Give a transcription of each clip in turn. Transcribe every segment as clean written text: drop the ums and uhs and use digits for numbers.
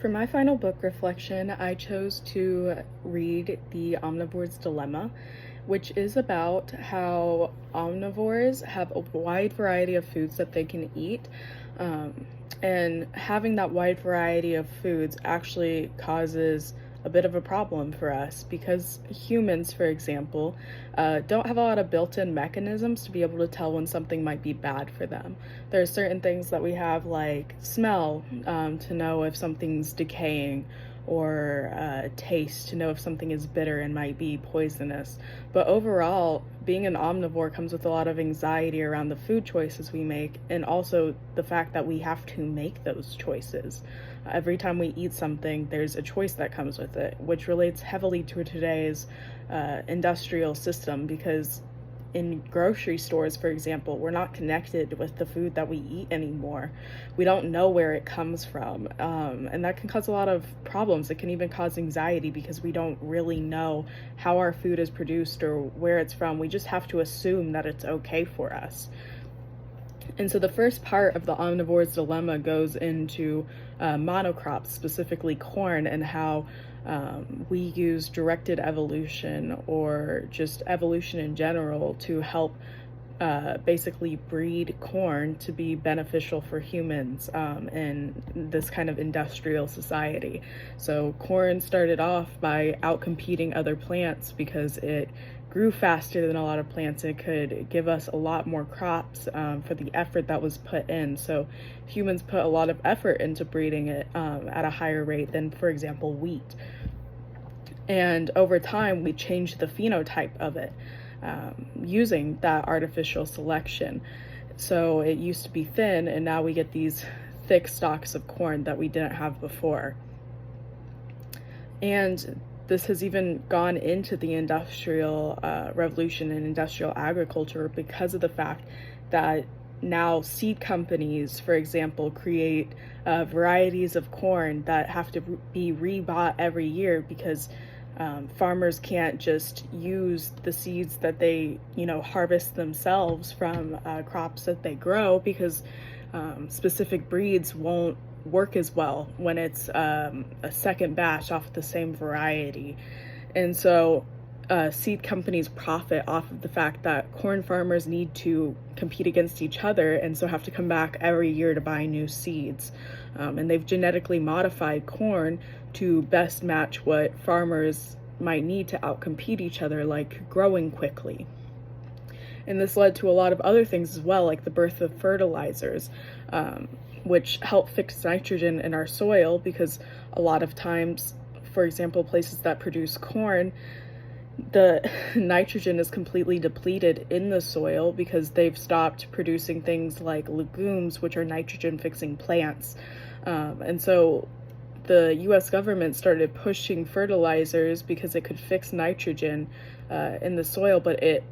For my final book reflection, I chose to read The Omnivore's Dilemma, which is about how omnivores have a wide variety of foods that they can eat. And having that wide variety of foods actually causes a bit of a problem for us because humans, for example, don't have a lot of built-in mechanisms to be able to tell when something might be bad for them. There are certain things that we have like smell, to know if something's decaying, or taste to know if something is bitter and might be poisonous. But overall, being an omnivore comes with a lot of anxiety around the food choices we make, and also the fact that we have to make those choices. Every time we eat something, there's a choice that comes with it, which relates heavily to today's industrial system, because in grocery stores, for example, we're not connected with the food that we eat anymore. We don't know where it comes from. And that can cause a lot of problems. It can even cause anxiety because we don't really know how our food is produced or where it's from. We just have to assume that it's okay for us. And so the first part of the omnivore's dilemma goes into monocrops, specifically corn, and how we use directed evolution, or just evolution in general, to help basically breed corn to be beneficial for humans in this kind of industrial society. So corn started off by outcompeting other plants because it grew faster than a lot of plants. It could give us a lot more crops for the effort that was put in. So humans put a lot of effort into breeding it at a higher rate than, for example, wheat. And over time, we changed the phenotype of it using that artificial selection. So it used to be thin, and now we get these thick stalks of corn that we didn't have before. And this has even gone into the industrial revolution and industrial agriculture because of the fact that now seed companies, for example, create varieties of corn that have to be rebought every year because farmers can't just use the seeds that they, harvest themselves from crops that they grow, because specific breeds won't work as well when it's a second batch off the same variety. And so seed companies profit off of the fact that corn farmers need to compete against each other, and so have to come back every year to buy new seeds. And they've genetically modified corn to best match what farmers might need to outcompete each other, like growing quickly. And this led to a lot of other things as well, like the birth of fertilizers, which help fix nitrogen in our soil, because a lot of times, for example, places that produce corn, the nitrogen is completely depleted in the soil because they've stopped producing things like legumes, which are nitrogen fixing plants. And so the US government started pushing fertilizers because it could fix nitrogen in the soil, but it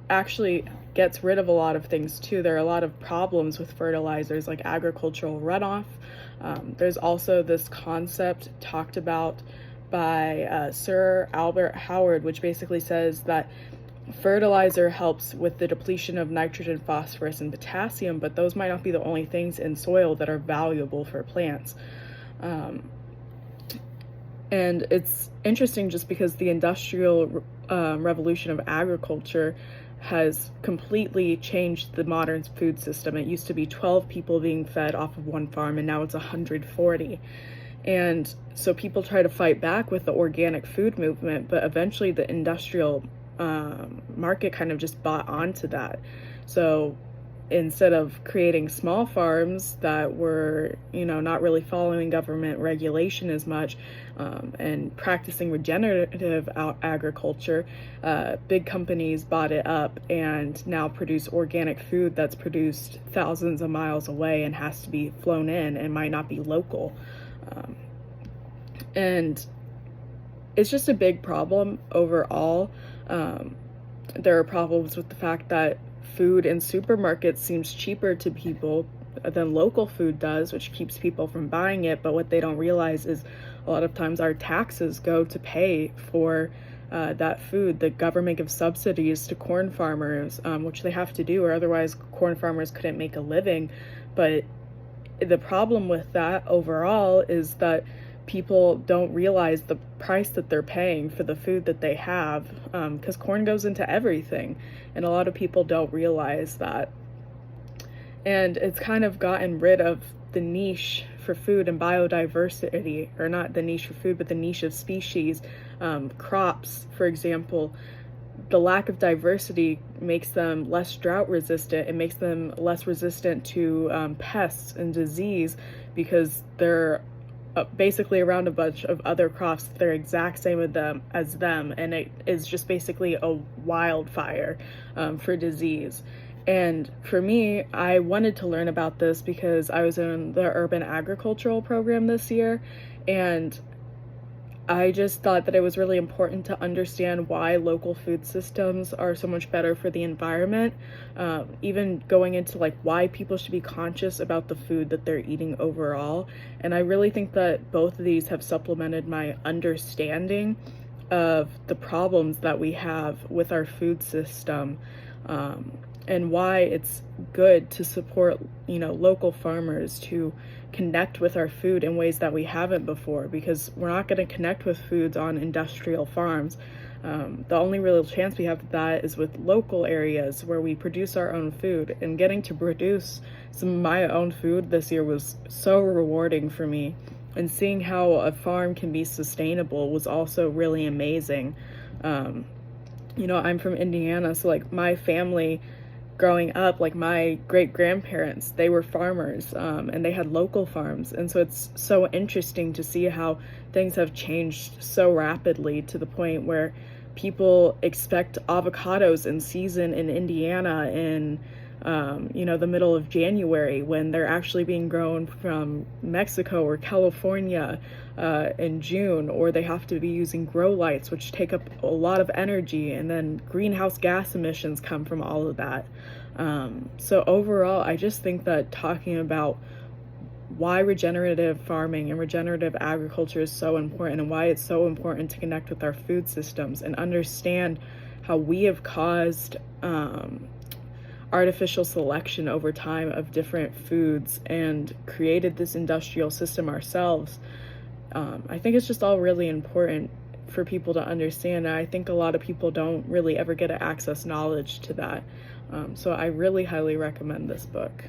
actually gets rid of a lot of things too. There are a lot of problems with fertilizers, like agricultural runoff. There's also this concept talked about by Sir Albert Howard, which basically says that fertilizer helps with the depletion of nitrogen, phosphorus, and potassium, but those might not be the only things in soil that are valuable for plants. And it's interesting just because the industrial revolution of agriculture has completely changed the modern food system. It used to be 12 people being fed off of one farm, and now it's 140. And so people try to fight back with the organic food movement, but eventually the industrial market kind of just bought onto that. So instead of creating small farms that were, not really following government regulation as much, and practicing regenerative agriculture, big companies bought it up and now produce organic food that's produced thousands of miles away and has to be flown in and might not be local. And it's just a big problem overall. There are problems with the fact that food in supermarkets seems cheaper to people than local food does, which keeps people from buying it. But what they don't realize is a lot of times our taxes go to pay for that food. The government gives subsidies to corn farmers, which they have to do, or otherwise corn farmers couldn't make a living. But the problem with that overall is that people don't realize the price that they're paying for the food that they have, because corn goes into everything, and a lot of people don't realize that. And it's kind of gotten rid of the niche for food and biodiversity, or not the niche for food, but the niche of species, crops, for example. The lack of diversity makes them less drought resistant. It makes them less resistant to pests and disease, because they're basically around a bunch of other crops that are exact same as them, and it is just basically a wildfire for disease. And for me, I wanted to learn about this because I was in the urban agricultural program this year, and I just thought that it was really important to understand why local food systems are so much better for the environment, even going into like why people should be conscious about the food that they're eating overall. And I really think that both of these have supplemented my understanding of the problems that we have with our food system, and why it's good to support, local farmers, to connect with our food in ways that we haven't before, because we're not going to connect with foods on industrial farms. The only real chance we have of that is with local areas where we produce our own food. And getting to produce some of my own food this year was so rewarding for me. And seeing how a farm can be sustainable was also really amazing. I'm from Indiana, so like my family growing up, like my great grandparents, they were farmers, and they had local farms. And so it's so interesting to see how things have changed so rapidly, to the point where people expect avocados in season in Indiana in the middle of January, when they're actually being grown from Mexico or California in June, or they have to be using grow lights, which take up a lot of energy, and then greenhouse gas emissions come from all of that. So overall, I just think that talking about why regenerative farming and regenerative agriculture is so important, and why it's so important to connect with our food systems and understand how we have caused artificial selection over time of different foods and created this industrial system ourselves. I think it's just all really important for people to understand, and I think a lot of people don't really ever get to access knowledge to that. So I really highly recommend this book.